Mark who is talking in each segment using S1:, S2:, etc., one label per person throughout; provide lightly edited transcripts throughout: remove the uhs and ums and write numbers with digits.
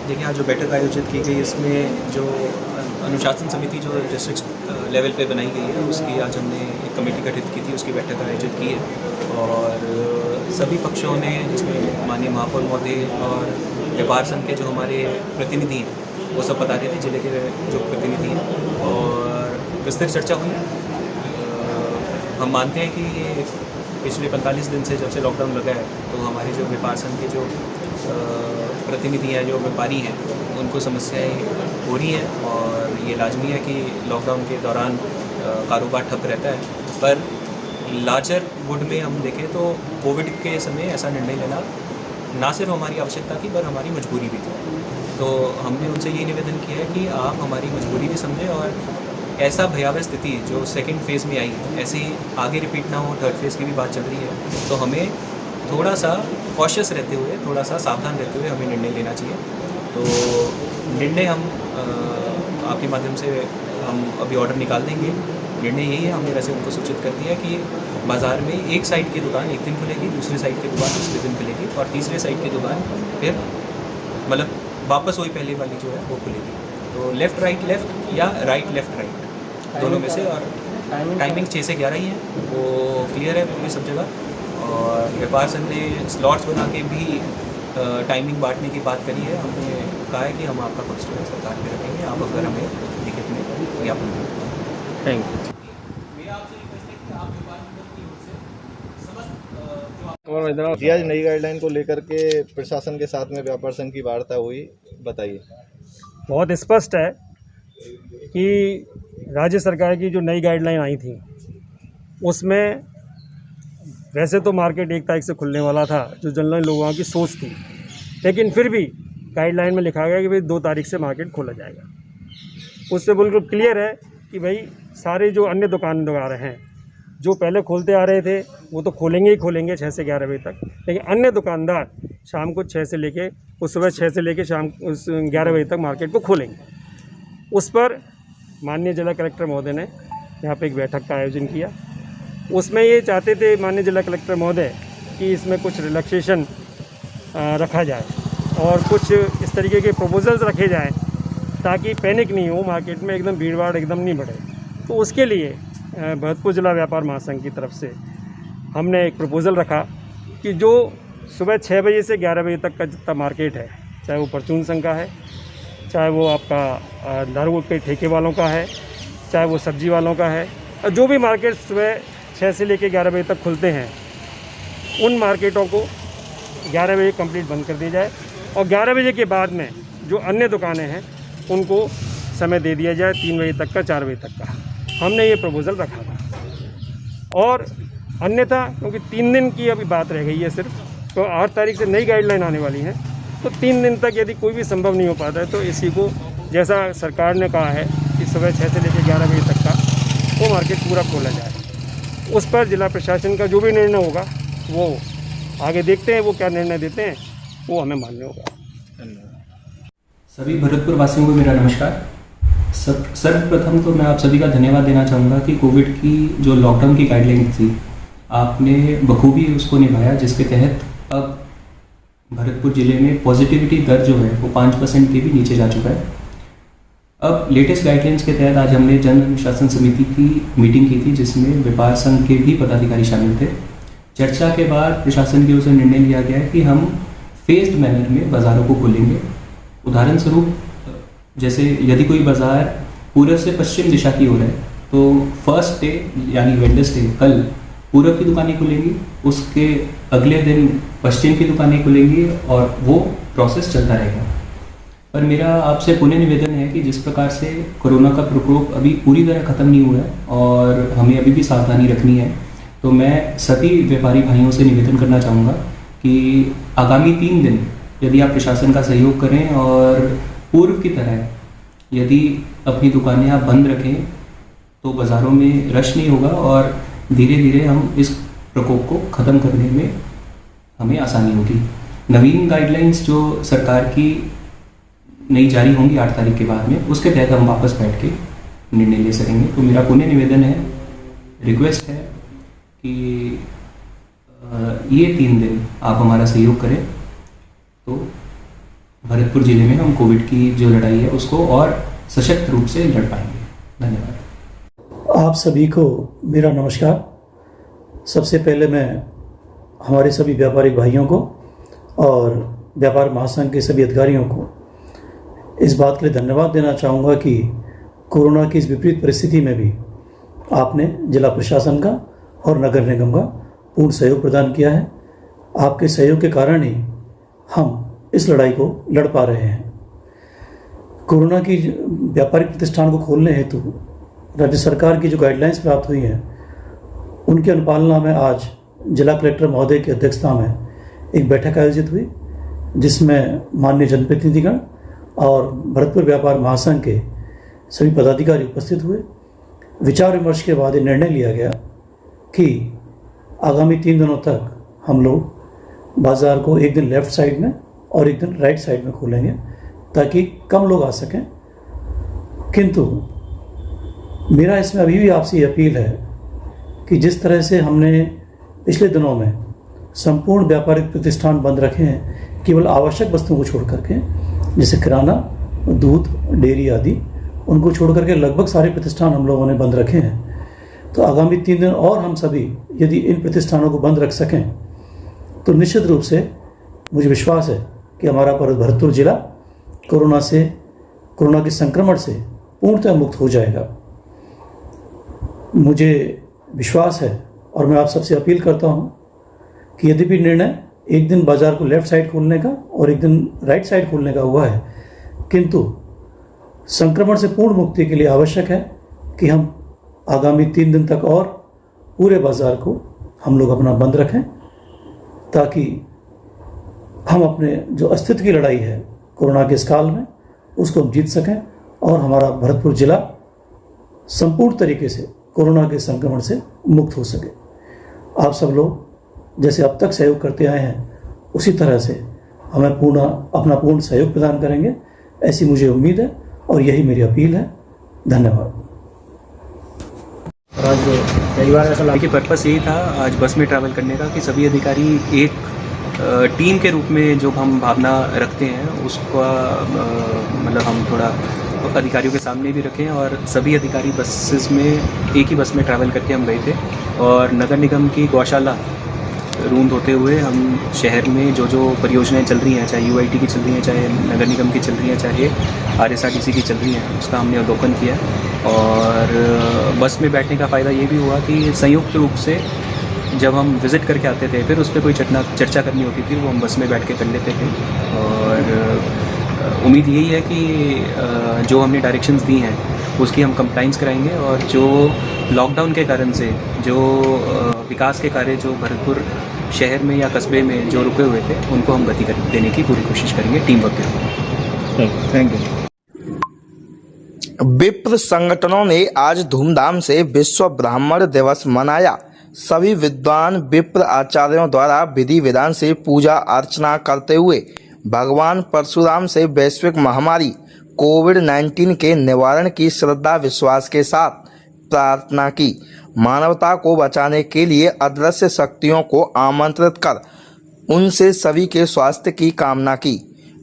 S1: देखिए, आज जो बैठक आयोजित की गई इसमें जो अनुशासन समिति जो डिस्ट्रिक्ट लेवल पे बनाई गई है उसकी आज हमने एक कमेटी गठित की थी, उसकी बैठक आयोजित की है। और सभी पक्षों ने, जिसमें माननीय महापौर महोदय और व्यापार संघ के जो हमारे प्रतिनिधि हैं वो सब बता रहे थे, जिले के जो प्रतिनिधि हैं, और विस्तृत चर्चा हुई। हम मानते हैं कि पिछले 45 दिन से जब से लॉकडाउन लगा है तो हमारे जो व्यापार संघ के जो प्रतिनिधि हैं, जो व्यापारी हैं, उनको समस्याएं हो रही हैं और ये लाजमी है कि लॉकडाउन के दौरान कारोबार ठप रहता है। पर लार्जर वुड में हम देखें तो कोविड के समय ऐसा निर्णय लेना ना सिर्फ हमारी आवश्यकता थी पर हमारी मजबूरी भी थी। तो हमने उनसे ये निवेदन किया है कि आप हमारी मजबूरी भी समझें और ऐसा भयावह स्थिति जो सेकंड फेज़ में आई ऐसी आगे रिपीट ना हो, थर्ड फेज़ की भी बात चल रही है, तो हमें थोड़ा सा कॉशियस रहते हुए, थोड़ा सा सावधान रहते हुए हमें निर्णय लेना चाहिए। तो निर्णय हम आपके माध्यम से हम अभी ऑर्डर निकाल देंगे। निर्णय यही है, हमने वैसे उनको सूचित कर दिया कि बाज़ार में एक साइड की दुकान एक दिन खुलेगी, दूसरी साइड की दुकान दूसरे दिन खुलेगी और तीसरे साइड की दुकान फिर मतलब वापस वही पहले वाली जो है वो खुलेगी। तो लेफ़्ट राइट लेफ़्ट या राइट लेफ़्ट राइट दोनों में से। और टाइमिंग 6 से 11 ही है, वो क्लियर है पूरी सब जगह। और व्यापार संघ ने स्लॉट्स बना के भी टाइमिंग बांटने की बात करी है। हमने कहा है कि हम आपका पक्ष जो है सरकार पे रखेंगे, आप अगर हमें लिखित में ज्ञापन दें।
S2: Thank you.
S1: मेरा आपसे रिक्वेस्ट है कि आप व्यापार मंडल की ओर से समस्त
S2: और
S3: आज नई गाइडलाइन को लेकर के प्रशासन के साथ में व्यापार संघ की वार्ता हुई, बताइए।
S4: बहुत स्पष्ट है कि राज्य सरकार की जो नई गाइडलाइन आई थी उसमें वैसे तो मार्केट 1 तारीख से खुलने वाला था, जो जनरल लोगों की सोच थी, लेकिन फिर भी गाइडलाइन में लिखा गया कि भाई 2 तारीख से मार्केट खोला जाएगा। उससे बिल्कुल क्लियर है कि भाई सारे जो अन्य दुकानदार हैं जो पहले खोलते आ रहे थे वो तो खोलेंगे ही खोलेंगे 6 से 11 बजे तक, लेकिन अन्य दुकानदार शाम को 6 से लेके सुबह 6 से लेके शाम 11 बजे तक मार्केट को खोलेंगे। उस पर माननीय जिला कलेक्टर महोदय ने यहाँ पे एक बैठक का आयोजन किया। उसमें ये चाहते थे माननीय जिला कलेक्टर महोदय कि इसमें कुछ रिलैक्सेशन रखा जाए और कुछ इस तरीके के प्रपोजल्स रखे जाएं ताकि पैनिक नहीं हो, मार्केट में एकदम भीड़ भाड़ एकदम नहीं बढ़े। तो उसके लिए भरतपुर जिला व्यापार महासंघ की तरफ से हमने एक प्रपोज़ल रखा कि जो सुबह 6 बजे से 11 बजे तक का जितना मार्केट है, चाहे वो परचून संघ का है, चाहे वो आपका दारू के ठेके वालों का है, चाहे वो सब्जी वालों का है, और जो भी मार्केट सुबह 6 से लेकर 11 बजे तक खुलते हैं उन मार्केटों को 11 बजे कंप्लीट बंद कर दिया जाए और 11 बजे के बाद में जो अन्य दुकानें हैं उनको समय दे दिया जाए 3 बजे तक का, 4 बजे तक का। हमने ये प्रपोज़ल रखा था। और अन्यथा क्योंकि 3 दिन की अभी बात रह गई है सिर्फ, तो 8 तारीख से नई गाइडलाइन आने वाली है, तो 3 दिन तक यदि कोई भी संभव नहीं हो पाता है तो इसी को जैसा सरकार ने कहा है कि सुबह 6 से लेकर 11 बजे तक का वो मार्केट पूरा खोला जाए। उस पर जिला प्रशासन का जो भी निर्णय होगा वो आगे देखते हैं, वो क्या निर्णय देते हैं वो हमें मान्य होगा।
S1: सभी भरतपुर वासियों को मेरा नमस्कार। सर्वप्रथम तो मैं आप सभी का धन्यवाद देना चाहूँगा कि कोविड की जो लॉकडाउन की गाइडलाइन थी आपने बखूबी उसको निभाया, जिसके तहत अब भरतपुर ज़िले में पॉजिटिविटी दर जो है वो 5% के भी नीचे जा चुका है। अब लेटेस्ट गाइडलाइंस के तहत आज हमने जन अनुशासन समिति की मीटिंग की थी, जिसमें व्यापार संघ के भी पदाधिकारी शामिल थे। चर्चा के बाद प्रशासन की ओर से निर्णय लिया गया है कि हम फेज्ड मैनर में बाज़ारों को खोलेंगे। उदाहरण स्वरूप जैसे यदि कोई बाज़ार पूर्व से पश्चिम दिशा की ओर है तो फर्स्ट डे यानी वेडनेसडे कल पूर्व की दुकानें खुलेंगी, उसके अगले दिन पश्चिम की दुकानें खुलेंगी और वो प्रोसेस चलता रहेगा। पर मेरा आपसे पुनः निवेदन है कि जिस प्रकार से कोरोना का प्रकोप अभी पूरी तरह ख़त्म नहीं हुआ है और हमें अभी भी सावधानी रखनी है, तो मैं सभी व्यापारी भाइयों से निवेदन करना चाहूँगा कि आगामी 3 दिन यदि आप प्रशासन का सहयोग करें और पूर्व की तरह यदि अपनी दुकानें आप बंद रखें तो बाज़ारों में रश नहीं होगा और धीरे धीरे हम इस प्रकोप को ख़त्म करने में हमें आसानी होगी। नवीन गाइडलाइंस जो सरकार की नई जारी होंगी 8 तारीख के बाद में, उसके तहत हम वापस बैठ के निर्णय ले सकेंगे। तो मेरा पुनः निवेदन है, रिक्वेस्ट है कि ये 3 दिन आप हमारा सहयोग करें तो भरतपुर जिले में हम कोविड की जो लड़ाई है उसको और सशक्त रूप से लड़ पाएंगे। धन्यवाद।
S2: आप सभी को मेरा नमस्कार। सबसे पहले मैं हमारे सभी व्यापारिक भाइयों को और व्यापार महासंघ के सभी अधिकारियों को इस बात के लिए धन्यवाद देना चाहूँगा कि कोरोना की इस विपरीत परिस्थिति में भी आपने जिला प्रशासन का और नगर निगम का पूर्ण सहयोग प्रदान किया है। आपके सहयोग के कारण ही हम इस लड़ाई को लड़ पा रहे हैं। कोरोना की व्यापारिक प्रतिष्ठान को खोलने हेतु राज्य सरकार की जो गाइडलाइंस प्राप्त हुई हैं उनकी अनुपालना में आज जिला कलेक्टर महोदय की अध्यक्षता में एक बैठक आयोजित हुई, जिसमें माननीय जनप्रतिनिधिगण और भरतपुर व्यापार महासंघ के सभी पदाधिकारी उपस्थित हुए। विचार विमर्श के बाद ये निर्णय लिया गया कि आगामी 3 दिनों तक हम लोग बाज़ार को एक दिन लेफ़्ट साइड में और एक दिन राइट साइड में खोलेंगे ताकि कम लोग आ सकें। किंतु मेरा इसमें अभी भी आपसे ये अपील है कि जिस तरह से हमने पिछले दिनों में संपूर्ण व्यापारिक प्रतिष्ठान बंद रखे हैं, केवल आवश्यक वस्तुओं को छोड़ करके, जैसे किराना, दूध, डेयरी आदि, उनको छोड़ करके लगभग सारे प्रतिष्ठान हम लोगों ने बंद रखे हैं। तो आगामी 3 दिन और हम सभी यदि इन प्रतिष्ठानों को बंद रख सकें तो निश्चित रूप से मुझे विश्वास है कि हमारा भरतपुर जिला कोरोना के संक्रमण से पूर्णतः मुक्त हो जाएगा। मुझे विश्वास है और मैं आप सबसे अपील करता हूँ कि यदि भी निर्णय एक दिन बाज़ार को लेफ़्ट साइड खोलने का और एक दिन राइट साइड खोलने का हुआ है, किंतु संक्रमण से पूर्ण मुक्ति के लिए आवश्यक है कि हम आगामी 3 दिन तक और पूरे बाज़ार को हम लोग अपना बंद रखें, ताकि हम अपने जो अस्तित्व की लड़ाई है कोरोना के इस काल में उसको हम जीत सकें और हमारा भरतपुर जिला संपूर्ण तरीके से कोरोना के संक्रमण से मुक्त हो सके। आप सब लोग जैसे अब तक सहयोग करते आए हैं उसी तरह से हमें अपना पूर्ण सहयोग प्रदान करेंगे, ऐसी मुझे उम्मीद है और यही मेरी अपील है। धन्यवाद।
S1: आज कई बार ऐसा लगा कि पर्पस यही था आज बस में ट्रैवल करने का कि सभी अधिकारी एक टीम के रूप में जो हम भावना रखते हैं उसका मतलब हम थोड़ा अधिकारियों के सामने भी रखें और सभी अधिकारी बसेस में एक ही बस में ट्रैवल करके हम गए थे और नगर निगम की गौशाला रूंद होते हुए हम शहर में जो जो परियोजनाएं चल रही हैं, चाहे UIT की चल रही हैं, चाहे नगर निगम की चल रही हैं, चाहे RSRTC की चल रही हैं, उसका हमने अवलोकन किया। और बस में बैठने का फ़ायदा ये भी हुआ कि संयुक्त रूप से जब हम विज़िट करके आते थे फिर उस पर कोई चर्चा करनी होती थी वो हम बस में बैठ के कर लेते थे। और उम्मीद यही है कि जो हमने डायरेक्शंस दी हैं उसकी हम कंप्लाइंस कराएंगे और जो लॉकडाउन के कारण से जो विकास के कार्य जो भरतपुर शहर में या कस्बे में जो रुके हुए थे उनको हम गति देने की पूरी कोशिश करेंगे टीम वर्क के रूप में।
S3: Thank you.
S5: विप्र संगठनों ने आज धूमधाम से विश्व ब्राह्मण दिवस मनाया। सभी विद्वान विप्र आचार्यों द्वारा विधि विधान से पूजा अर्चना करते हुए भगवान परशुराम से वैश्विक महामारी कोविड-19 के निवारण की श्रद्धा विश्वास के साथ प्रार्थना की। मानवता को बचाने के लिए अदृश्य शक्तियों को आमंत्रित कर उनसे सभी के स्वास्थ्य की कामना की।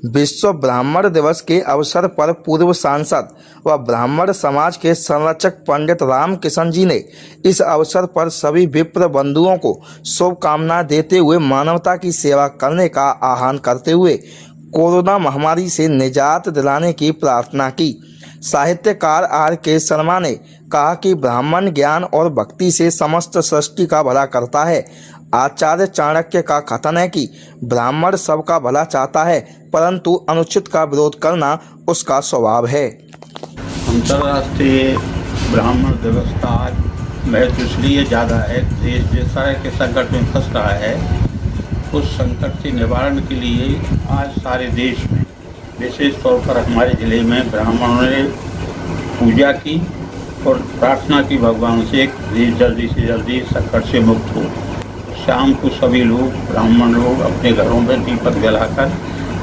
S5: विश्व ब्राह्मण दिवस के अवसर पर पूर्व सांसद व ब्राह्मण समाज के संरक्षक पंडित राम किशन जी ने इस अवसर पर सभी विप्र बंधुओं को शुभकामना देते हुए मानवता की सेवा करने का आह्वान करते हुए कोरोना महामारी से निजात दिलाने की प्रार्थना की। साहित्यकार R.K. शर्मा ने कहा कि ब्राह्मण ज्ञान और भक्ति से समस्त सृष्टि का भला करता है। आचार्य चाणक्य का कथन है कि ब्राह्मण सबका भला चाहता है परंतु अनुचित का विरोध करना उसका स्वभाव है।
S6: अंतर्राष्ट्रीय ब्राह्मण दिवस का महत्व इसलिए ज़्यादा है, देश जिस तरह के संकट में फंस रहा है उस संकट से निवारण के लिए आज सारे देश में विशेष तौर पर हमारे ज़िले में ब्राह्मणों ने पूजा की और प्रार्थना की भगवान से देश जल्दी से जल्दी संकट से मुक्त हो। शाम को सभी लोग ब्राह्मण लोग अपने घरों में दीपक जलाकर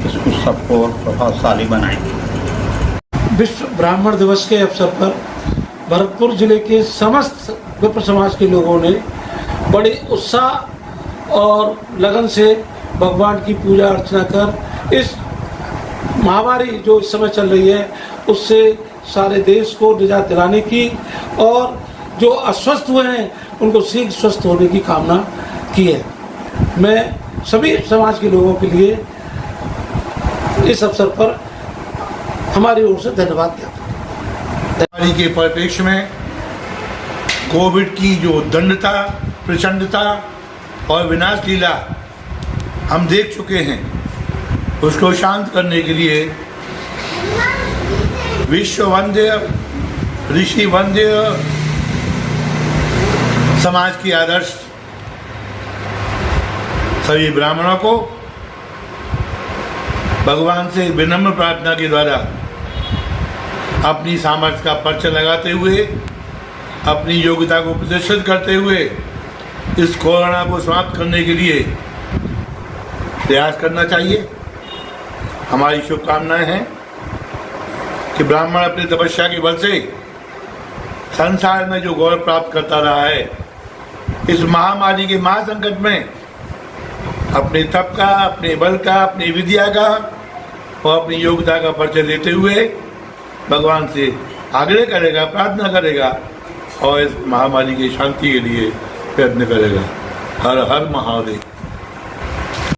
S6: इस उत्सव को और प्रभावशाली बनाएंगे।
S7: विश्व ब्राह्मण दिवस के अवसर पर भरतपुर जिले के समस्त विप्र समाज के लोगों ने बड़े उत्साह और लगन से भगवान की पूजा अर्चना कर इस महामारी जो इस समय चल रही है उससे सारे देश को निजात दिलाने की और जो अस्वस्थ हुए हैं उनको शीघ्र स्वस्थ होने की कामना की है। मैं सभी समाज के लोगों के लिए इस अवसर पर हमारी ओर से धन्यवाद देता हूँ।
S8: महामारी के परिप्रेक्ष्य में कोविड की जो दंडता, प्रचंडता और विनाश लीला हम देख चुके हैं, उसको शांत करने के लिए विश्व वंद्य, ऋषि वंद्य समाज की आदर्श सभी ब्राह्मणों को भगवान से विनम्र प्रार्थना के द्वारा अपनी सामर्थ्य का पर्चा लगाते हुए, अपनी योग्यता को प्रदर्शित करते हुए इस कोरोना को समाप्त करने के लिए प्रयास करना चाहिए। हमारी शुभकामनाएं हैं कि ब्राह्मण अपनी तपस्या के बल से संसार में जो गौरव प्राप्त करता रहा है, इस महामारी के महासंकट में अपने तप का, अपने बल का, अपनी विद्या का और अपनी योग्यता का परिचय देते हुए भगवान से आग्रह करेगा, प्रार्थना करेगा और इस महामारी की शांति के लिए प्रयत्न करेगा। हर हर महादेव।